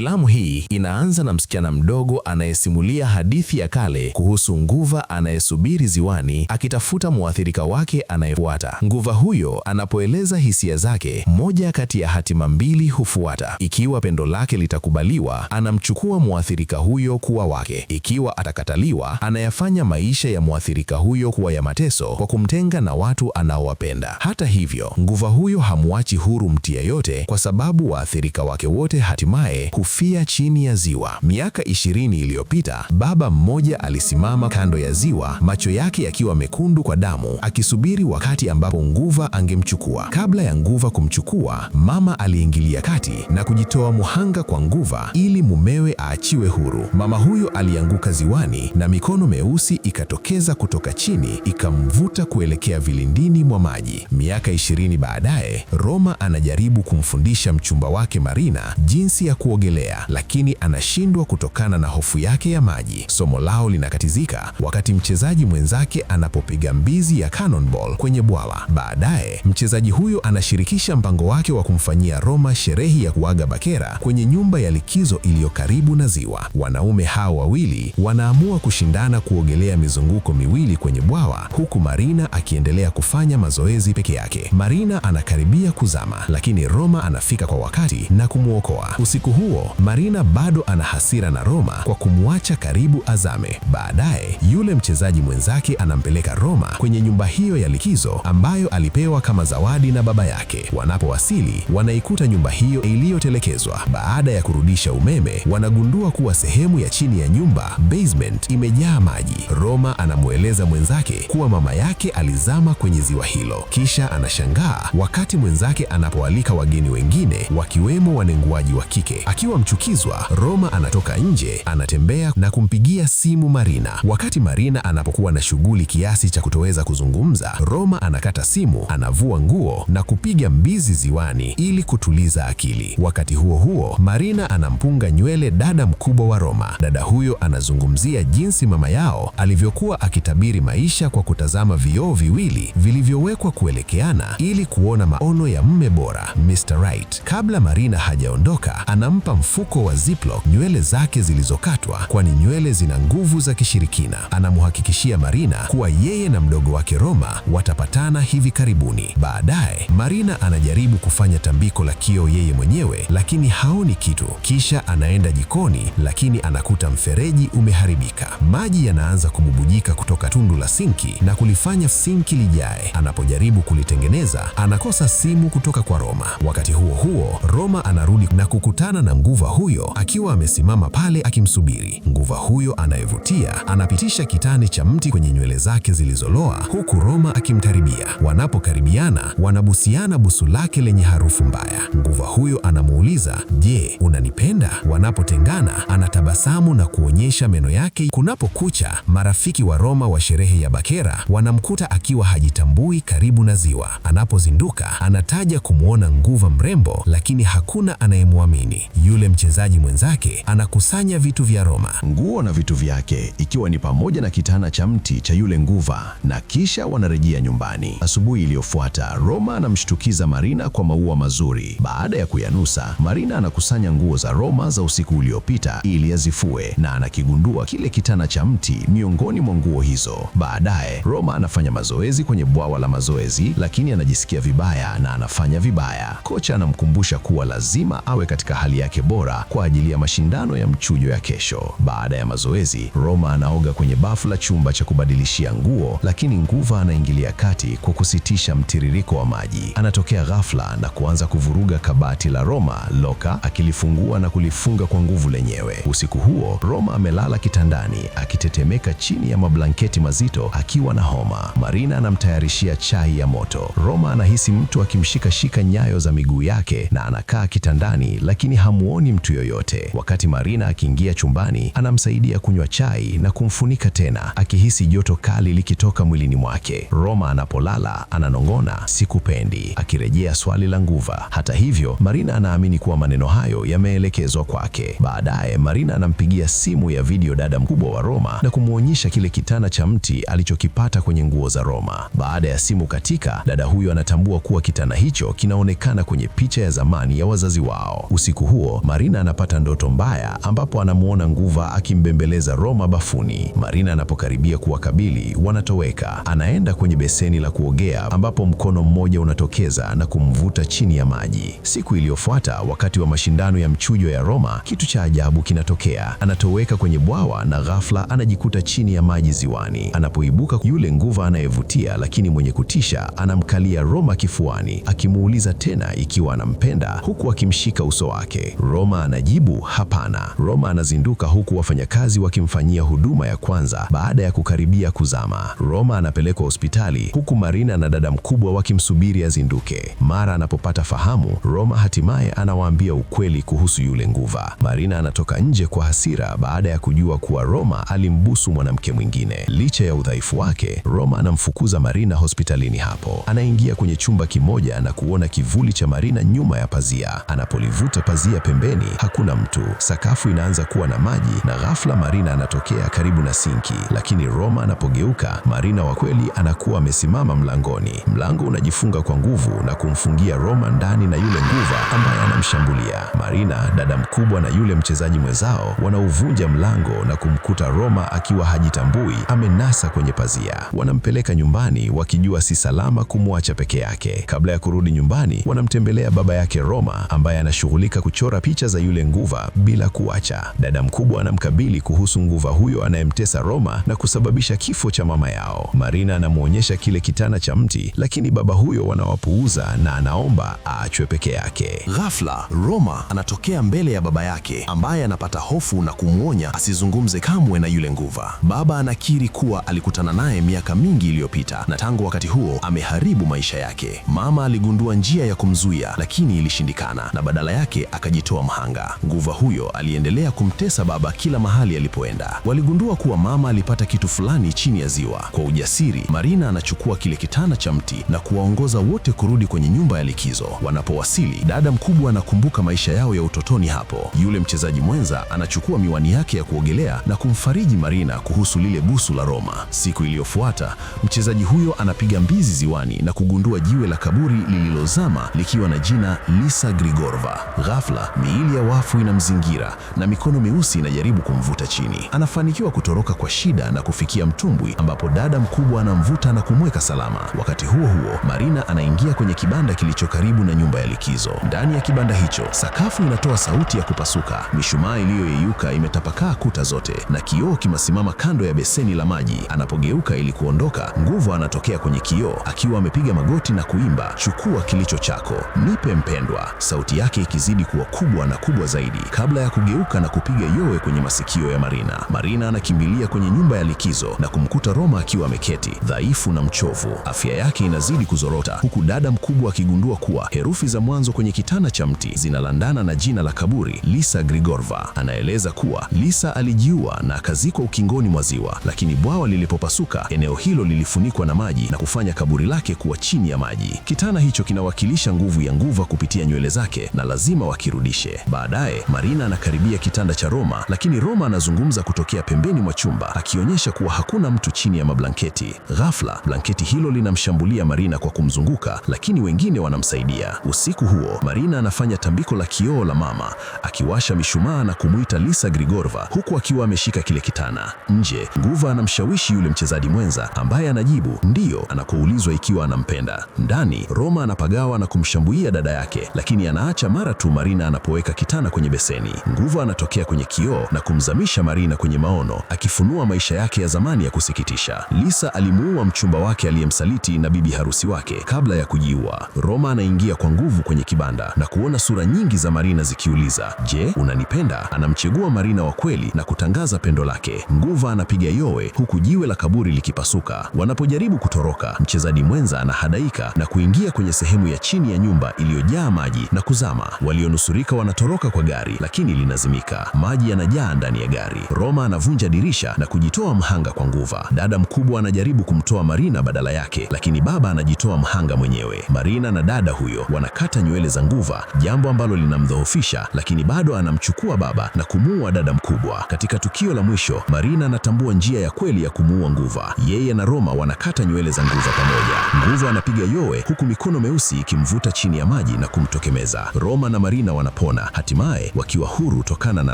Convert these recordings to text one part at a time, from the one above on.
Filamu hii inaanza na msichana mdogo anayesimulia hadithi ya kale kuhusu nguva anayesubiri ziwani akitafuta mwathirika wake anayefuata. Nguva huyo anapoeleza hisia zake, moja kati ya hatima mbili hufuata. Ikiwa pendo lake litakubaliwa, anamchukua mwathirika huyo kuwa wake. Ikiwa atakataliwa, anayafanya maisha ya mwathirika huyo kuwa ya mateso kwa kumtenga na watu anaowapenda. Hata hivyo, nguva huyo hamwachi huru mtu yeyote kwa sababu waathirika wake wote hatimaye kufia chini ya ziwa. Miaka 20 iliyopita, baba mmoja alisimama kando ya ziwa, macho yake yakiwa mekundu kwa damu, akisubiri wakati ambapo nguva angemchukua. Kabla ya nguva kumchukua, mama aliingilia kati na kujitoa muhanga kwa nguva ili mumewe aachiwe huru. Mama huyo alianguka ziwani na mikono meusi ikatokeza kutoka chini, ikamvuta kuelekea vilindini mwa maji. Miaka 20 baadaye, Roma anajaribu kumfundisha mchumba wake Marina jinsi ya kuogelea, lakini anashindwa kutokana na hofu yake ya maji. Somo lao linakatizika wakati mchezaji mwenzake anapopiga mbizi ya cannonball kwenye bwawa. Baadaye, mchezaji huyo anashirikisha mpango wake wa kumfanyia Roma sherehe ya kuaga bakera kwenye nyumba ya likizo iliyo karibu na ziwa. Wanaume hao wawili wanaamua kushindana kuogelea mizunguko miwili kwenye bwawa, huku Marina akiendelea kufanya mazoezi peke yake. Marina anakaribia kuzama, lakini Roma anafika kwa wakati na kumwokoa. Usiku huo, Marina bado ana hasira na Roma kwa kumwacha karibu azame. Baadaye, yule mchezaji mwenzake anampeleka Roma kwenye nyumba hiyo ya likizo ambayo alipewa kama zawadi na baba yake. Wanapowasili, wanaikuta nyumba hiyo iliyotelekezwa. Baada ya kurudisha umeme, wanagundua kuwa sehemu ya chini ya nyumba, basement, imejaa maji. Roma anamueleza mwenzake kuwa mama yake alizama kwenye ziwa hilo. Kisha anashangaa wakati mwenzake anapoalika wageni wengine, wakiwemo wanenguaji wa kike. Akiwa mchukizwa, Roma anatoka nje, anatembea na kumpigia simu Marina. Wakati Marina anapokuwa na shughuli kiasi cha kutoweza kuzungumza, Roma anakata simu, anavua nguo na kupiga mbizi ziwani ili kutuliza akili. Wakati huo huo, Marina anampunga nywele dada mkubwa wa Roma. Dada huyo anazungumzia jinsi mama yao alivyokuwa akitabiri maisha kwa kutazama vioo viwili vilivyowekwa kuelekeana ili kuona maono ya mme bora, Mr. Right. Kabla Marina hajaondoka, anampa mfuko wa Ziploc nywele zake zilizokatwa, kwani nywele zina nguvu za kishirikina. Anamhakikishia Marina kuwa yeye na mdogo wake Roma watapatana hivi karibuni. Baadaye, Marina anajaribu kufanya tambiko la kioo yeye mwenyewe, lakini haoni kitu. Kisha anaenda jikoni, lakini anakuta mfereji umeharibika. Maji yanaanza kububujika kutoka tundu la sinki na kulifanya sinki lijae. Anapojaribu kulitengeneza, anakosa simu kutoka kwa Roma. Wakati huo huo, Roma anarudi na kukutana na nguva huyo akiwa amesimama pale akimsubiri. Nguva huyo anayevutia anapitisha kitani cha mti kwenye nywele zake zilizoloa, huku Roma akimkaribia. Wanapokaribiana, wanabusiana busu lake lenye harufu mbaya. Nguva huyo anamuuliza, "Je, unanipenda?" Wanapotengana, anatabasamu na kuonyesha meno yake. Kunapokucha, marafiki wa Roma wa sherehe ya bakera wanamkuta akiwa hajitambui karibu na ziwa. Anapozinduka, anataja kumwona nguva mrembo, lakini hakuna anayemwamini. Yule mchezaji mwenzake anakusanya vitu vya Roma, nguo na vitu vyake, ikiwa ni pamoja na kitana cha mti cha yule nguva, na kisha wanarejea nyumbani. Asubuhi iliyofuata, Roma anamshtukiza Marina kwa maua mazuri. Baada ya kuyanusa, Marina anakusanya nguo za Roma za usiku uliopita ili azifue, na anakigundua kile kitana cha mti miongoni mwa nguo hizo. Baadaye, Roma anafanya mazoezi kwenye bwawa la mazoezi, lakini anajisikia vibaya na anafanya vibaya. Kocha anamkumbusha kuwa lazima awe katika hali yake bora kwa ajili ya mashindano ya mchujo ya kesho. Baada ya mazoezi, Roma anaoga kwenye bafu la chumba cha kubadilishia nguo, lakini nguva anaingilia kati kwa kusitisha mtiririko wa maji. Anatokea ghafla na kuanza kuvuruga kabati la Roma loka, akilifungua na kulifunga kwa nguvu lenyewe. Usiku huo, Roma amelala kitandani akitetemeka chini ya mablanketi mazito akiwa na homa. Marina anamtayarishia chai ya moto. Roma anahisi mtu akimshika nyayo za miguu yake na anakaa kitandani, lakini hamuoni mtu yoyote. Wakati Marina akiingia chumbani, anamsaidia kunywa chai na kumfunika tena, akihisi joto kali likitoka mwilini mwake. Roma anapolala ananong'ona, "Sikupendi," akirejea swali la nguva. Hata hivyo, Marina anaamini kuwa maneno hayo yameelekezwa kwake. Baadaye, Marina anampigia simu ya video dada mkubwa wa Roma na kumwonyesha kile kitana cha mti alichokipata kwenye nguo za Roma. Baada ya simu katika, dada huyo anatambua kuwa kitana hicho kinaonekana kwenye picha ya zamani ya wazazi wao. Usiku huo, Marina anapata ndoto mbaya ambapo anamuona Nguva akimbembeleza Roma bafuni. Marina anapokaribia kuwakabili, wanatoweka. Anaenda kwenye beseni la kuogea ambapo mkono mmoja unatokeza na kumvuta chini ya maji. Siku iliyofuata, wakati wa mashindano ya mchujo ya Roma, kitu cha ajabu kinatokea. Anatoweka kwenye bwawa na ghafla anajikuta chini ya maji ziwani. Anapoibuka, yule Nguva anayevutia lakini mwenye kutisha anamkalia Roma kifuani, akimuuliza tena ikiwa anampenda huku akimshika uso wake. Roma anajibu hapana. Roma anazinduka huku wafanyakazi wakimfanyia huduma ya kwanza baada ya kukaribia kuzama. Roma anapelekwa hospitali huku Marina na dada mkubwa wakimsubiri azinduke. Mara anapopata fahamu, Roma hatimaye anawaambia ukweli kuhusu yule Nguva. Marina anatoka nje kwa hasira baada ya kujua kuwa Roma alimbusu mwanamke mwingine. Licha ya udhaifu wake, Roma anamfukuza Marina hospitalini hapo. Anaingia kwenye chumba kimoja na kuona kivuli cha Marina nyuma ya pazia. Anapolivuta pazia pembeni, hakuna mtu. Sakafu inaanza kuwa na maji na ghafla Marina anatokea karibu na sinki. Lakini Roma anapogeuka, Marina wa kweli anakuwa amesimama mlangoni. Mlango unajifunga kwa nguvu na kumfungia Roma ndani na yule Nguva ambaye anamshambulia. Marina, dada mkubwa na yule mchezaji mwenzao wanauvunja mlango na kumkuta Roma akiwa hajitambui amenasa kwenye pazia. Wanampeleka nyumbani wakijua si salama kumwacha peke yake. Kabla ya kurudi nyumbani, wanamtembelea baba yake Roma ambaye anashughulika kuchora picha za yule Nguva bila kuacha. Dada mkubwa anamkabili kuhusu Nguva huyo anayemtesa Roma na kusababisha kifo cha mama yao. Marina anamuonyesha kile kitana cha mti, lakini baba huyo wanawapuuza na anaomba aachwe peke yake. Ghafla, Roma anatokea mbele ya baba yake ambaye anapata hofu na kumwonya asizungumze kamwe na yule Nguva. Baba anakiri kuwa alikutana naye miaka mingi iliyopita na tangu wakati huo ameharibu maisha yake. Mama aligundua njia ya kumzuia lakini ilishindikana na badala yake akajitoa mhanga. Nguva huyo aliendelea kumtesa baba kila mahali alipoenda. Waligundua kuwa mama alipata kitu fulani chini ya ziwa. Kwa ujasiri, Marina anachukua kile kitana cha mti na kuwaongoza wote kurudi kwenye nyumba ya likizo. Wanapowasili, dada mkubwa anakumbuka maisha yao ya utotoni hapo. Yule mchezaji mwenza anachukua miwani yake ya kuogelea na kumfariji Marina kuhusu lile busu la Roma. Siku iliyofuata, mchezaji huyo anapiga mbizi ziwani na kugundua jiwe la kaburi lililozama likiwa na jina Lisa Grigorova. Ghafla, miili ya wafu inamzingira na mikono meusi inajaribu kumvuta chini. Anafanikiwa kutoroka kwa shida na kufikia mtumbwi ambapo dada mkubwa anamvuta na kumweka salama. Wakati huo huo, Marina anaingia kwenye kibanda kilicho karibu na nyumba ya likizo. Ndani ya kibanda hicho, sakafu inatoa sauti ya kupasuka. Mishumaa iliyoyeyuka imetapakaa kuta zote na kioo kimesimama kando ya beseni la maji. Anapogeuka ili kuondoka, Nguva anatokea kwenye kioo akiwa amepiga magoti na kuimba, "Chukua kilicho chako, nipe mpendwa," sauti yake ikizidi kuwa kubwa na kubwa zaidi kabla ya kugeuka na kupiga yowe kwenye masikio ya Marina. Marina anakimbilia kwenye nyumba ya likizo na kumkuta Roma akiwa ameketi, dhaifu na mchovu. Afya yake inazidi kuzorota huku dada mkubwa akigundua kuwa herufi za mwanzo kwenye kitana cha mti zinalandana na jina la kaburi, Lisa Grigorova. Anaeleza kuwa Lisa alijiua na akazikwa ukingoni mwa ziwa, lakini bwawa lilipopasuka, eneo hilo lilifunikwa na maji na kufanya kaburi lake kuwa chini ya maji. Kitana hicho kinawakilisha nguvu ya Nguva kupitia nywele zake na lazima wakirudishe. Baadaye, Marina anakaribia kitanda cha Roma, lakini Roma anazungumza kutokea pembeni mwa chumba akionyesha kuwa hakuna mtu chini ya mablanketi. Ghafla, blanketi hilo linamshambulia Marina kwa kumzunguka, lakini wengine wanamsaidia. Usiku huo, Marina anafanya tambiko la kioo la mama, akiwasha mishumaa na kumuita Lisa Grigorova huku akiwa ameshika kile kitana. Nje, Nguva anamshawishi yule mchezaji mwenza ambaye anajibu ndiyo anapoulizwa ikiwa anampenda. Ndani, Roma anapagawa na kumshambulia dada yake, lakini anaacha mara tu Marina anapoweka kitana kwenye beseni. Nguva anatokea kwenye kioo na kumzamisha Marina kwenye maono, akifunua maisha yake ya zamani ya kusikitisha. Lisa alimuua mchumba wake aliyemsaliti na bibi harusi wake kabla ya kujiua. Roma anaingia kwa nguvu kwenye kibanda na kuona sura nyingi za Marina zikiuliza, "Je, unanipenda?" Anamchagua Marina wa kweli na kutangaza pendo lake. Nguva anapiga yowe huku jiwe la kaburi likipasuka. Wanapojaribu kutoroka, mchezaji mwenza anahadaika na kuingia kwenye sehemu ya chini ya nyumba iliyojaa maji na kuzama. Walionusurika wanatoroka kwa gari, lakini linazimika. Maji yanajaa ndani ya gari. Roma anavunja dirisha na kujitoa mhanga kwa Nguva. Dada mkubwa anajaribu kumtoa Marina badala yake, lakini baba anajitoa mhanga mwenyewe. Marina na dada huyo wanakata nywele za Nguva, jambo ambalo linamdhoofisha, lakini bado anamchukua baba na kumuua dada mkubwa. Katika tukio la mwisho, Marina anatambua njia ya kweli ya kumuua Nguva. Yeye na Roma wanakata nywele za Nguva pamoja. Nguva anapiga yowe huku mikono meusi ikimvuta chini ya maji na kumtokemeza. Roma na Marina wanapona. kupona, hatimaye wakiwa huru tokana na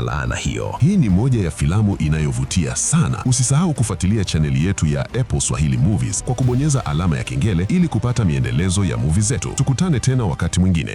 laana hiyo. Hii ni moja ya filamu inayovutia sana. Usisahau kufuatilia chaneli yetu ya Apple Swahili Movies kwa kubonyeza alama ya kengele ili kupata miendelezo ya movie zetu. Tukutane tena wakati mwingine.